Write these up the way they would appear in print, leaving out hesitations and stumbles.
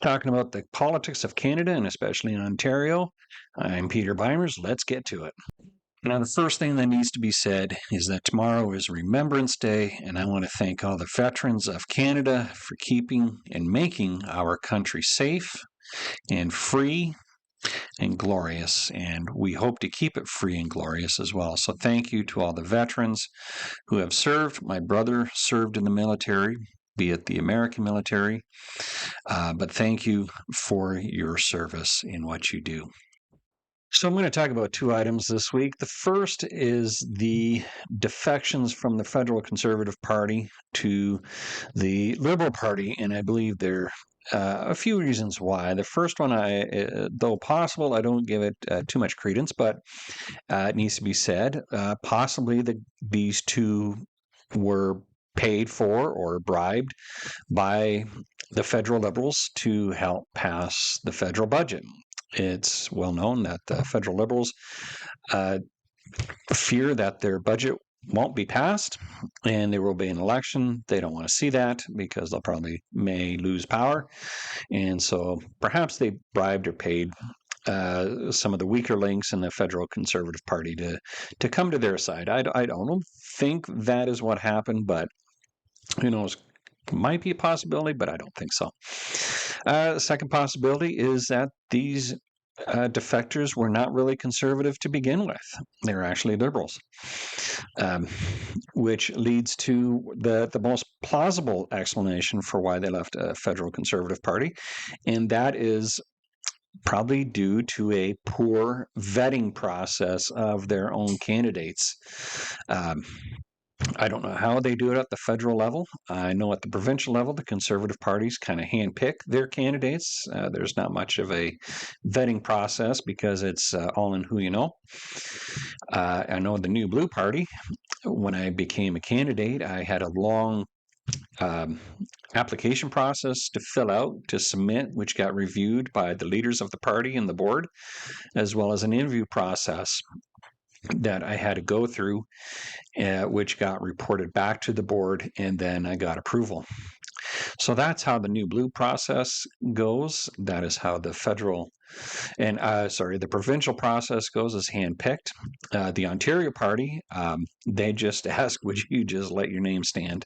talking about the politics of Canada and especially in Ontario. I'm Peter Beimers. Let's get to it. Now, the first thing that needs to be said is that tomorrow is Remembrance Day, and I want to thank all the veterans of Canada for keeping and making our country safe and free and glorious, and we hope to keep it free and glorious as well. So thank you to all the veterans who have served. My brother served in the military, be it the American military, but thank you for your service in what you do. So I'm going to talk about two items this week. The first is the defections from the federal Conservative Party to the Liberal Party, and I believe there are a few reasons why. The first one, though possible, I don't give it too much credence, but it needs to be said. Possibly these two were paid for or bribed by the federal Liberals to help pass the federal budget. It's well known that the federal Liberals fear that their budget won't be passed and there will be an election. They don't want to see that because they'll probably may lose power. And so perhaps they bribed or paid some of the weaker links in the federal Conservative Party to come to their side. I don't think that is what happened, but who knows? Might be a possibility, but I don't think so. The second possibility is that these defectors were not really conservative to begin with. They were actually liberals, which leads to the most plausible explanation for why they left a federal Conservative Party, and that is probably due to a poor vetting process of their own candidates. I don't know how they do it at the federal level. I know at the provincial level, the Conservative parties kind of handpick their candidates. There's not much of a vetting process because it's all in who you know. I know the New Blue Party, when I became a candidate, I had a long application process to fill out, to submit, which got reviewed by the leaders of the party and the board, as well as an interview process that I had to go through, which got reported back to the board, and then I got approval. So that's how the New Blue process goes. That is how the federal and the provincial process goes, is handpicked. The Ontario Party, they just ask, would you just let your name stand,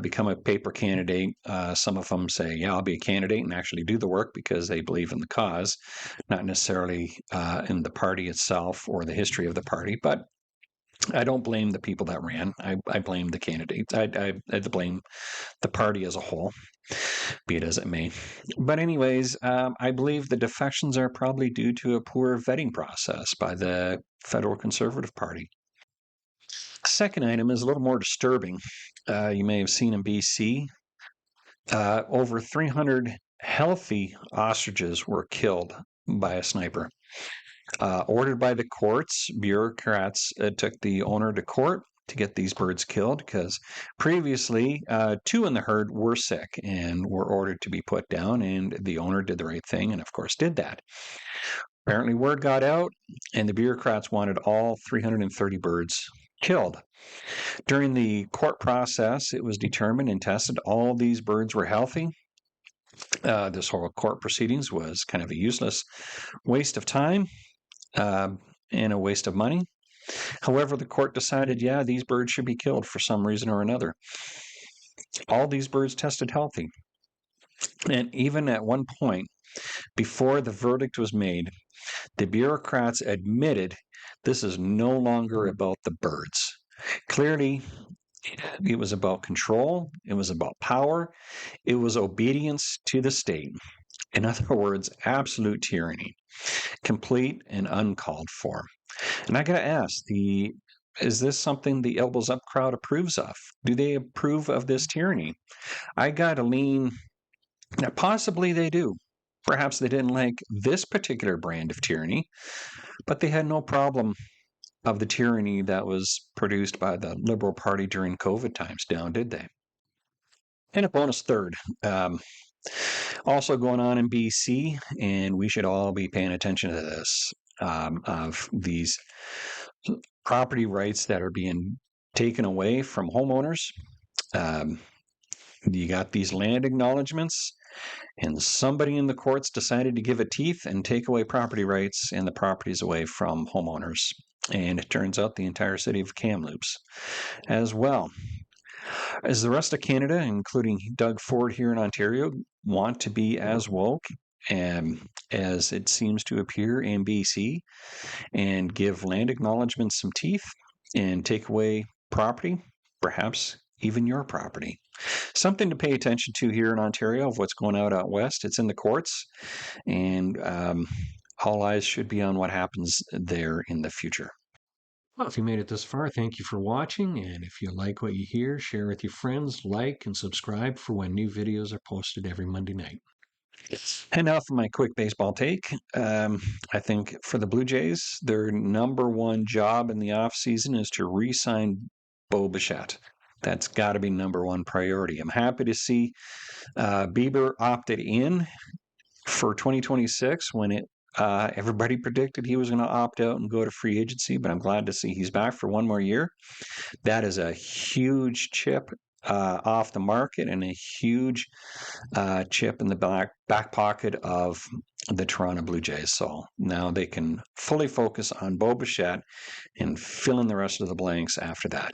become a paper candidate? Some of them say, yeah, I'll be a candidate and actually do the work because they believe in the cause, not necessarily in the party itself or the history of the party. But I don't blame the people that ran. I blame the candidates. I blame the party as a whole, be it as it may. But anyways, I believe the defections are probably due to a poor vetting process by the federal Conservative Party. Second item is a little more disturbing. You may have seen in BC, over 300 healthy ostriches were killed by a sniper. Ordered by the courts, bureaucrats took the owner to court to get these birds killed because previously two in the herd were sick and were ordered to be put down, and the owner did the right thing and of course did that. Apparently word got out and the bureaucrats wanted all 330 birds killed. During the court process, it was determined and tested all these birds were healthy. This whole court proceedings was kind of a useless waste of time and a waste of money. However, the court decided, yeah, these birds should be killed for some reason or another. All these birds tested healthy. And even at one point, before the verdict was made, the bureaucrats admitted this is no longer about the birds. Clearly, it was about control. It was about power. It was obedience to the state. In other words, absolute tyranny, complete and uncalled for. And I got to ask, is this something the elbows up crowd approves of? Do they approve of this tyranny? I got to lean, now possibly they do. Perhaps they didn't like this particular brand of tyranny, but they had no problem of the tyranny that was produced by the Liberal Party during COVID times down, did they? And a bonus third. Also going on in BC, and we should all be paying attention to this, of these property rights that are being taken away from homeowners. You got these land acknowledgements And somebody in the courts decided to give it teeth and take away property rights and the properties away from homeowners. And it turns out the entire city of Kamloops as well as the rest of Canada, including Doug Ford here in Ontario, want to be as woke as it seems to appear in BC and give land acknowledgements some teeth and take away property, perhaps even your property. Something to pay attention to here in Ontario of what's going out west. It's in the courts, and all eyes should be on what happens there in the future. Well, if you made it this far, thank you for watching. And if you like what you hear, share with your friends, like, and subscribe for when new videos are posted every Monday night. And now for my quick baseball take. I think for the Blue Jays, their number one job in the offseason is to re-sign Bo Bichette. That's got to be number one priority. I'm happy to see Bieber opted in for 2026 when everybody predicted he was going to opt out and go to free agency, but I'm glad to see he's back for one more year. That is a huge chip off the market and a huge chip in the back pocket of the Toronto Blue Jays. So now they can fully focus on Bo Bichette and fill in the rest of the blanks after that.